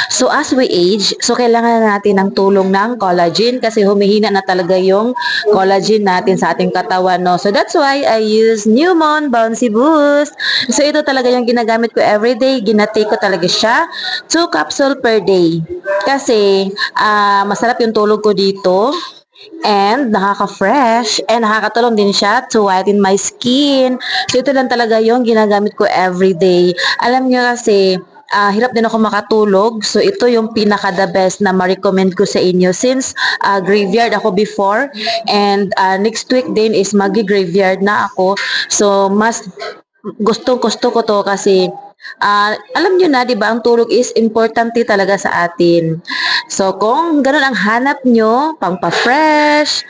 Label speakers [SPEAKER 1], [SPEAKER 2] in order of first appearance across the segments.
[SPEAKER 1] So as we age, so kailangan na natin ng tulong ng collagen kasi humihina na talaga yung collagen natin sa ating katawan, no? So that's why I use Newmon Bouncy Boost. So ito talaga yung ginagamit ko everyday. Ginatake ko talaga siya. 2 capsule per day. Kasi masarap yung tulog ko dito. And nakaka-fresh and nakakatulong din siya to whiten my skin. So ito lang talaga yung ginagamit ko everyday. Alam niyo kasi, hirap din ako makatulog. So ito yung pinaka the best na ma-recommend ko sa inyo since graveyard ako before and next week din is magi-graveyard na ako. So mas gusto ko to kasi alam nyo na, di ba, ang tulog is importante talaga sa atin. So, kung ganun ang hanap nyo, pang pa-fresh,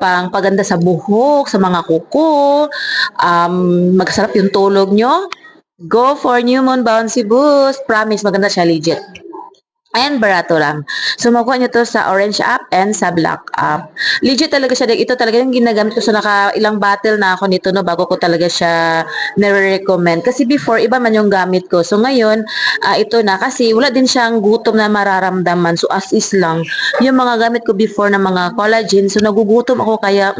[SPEAKER 1] pang paganda sa buhok, sa mga kuko, magsarap yung tulog nyo, go for Newmon Bouncy Boost. Promise, maganda siya, legit. And barato lang. So, makuha nyo to sa Orange app and sa Black app. Legit talaga siya. Ito talaga yung ginagamit ko. So, ilang battle na ako nito, no, bago ko talaga siya nire-recommend. Kasi before, iba man yung gamit ko. So, ngayon, ito na. Kasi wala din siyang gutom na mararamdaman. So, as is lang. Yung mga gamit ko before na mga collagen, so, nagugutom ako kaya,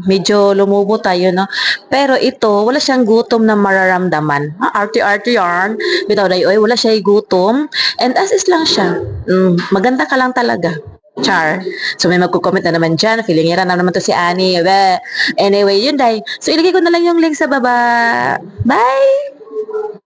[SPEAKER 1] medyo lumubo tayo, no? Pero ito, wala siyang gutom na mararamdaman. Arte-arte yarn. Bitaw na oy, wala siya gutom. And as is lang siya. Maganda ka lang talaga. Char. So may magko-comment na naman dyan. Feelingera na naman to si Annie. Anyway, yun dahil. So ilagay ko na lang yung link sa baba. Bye!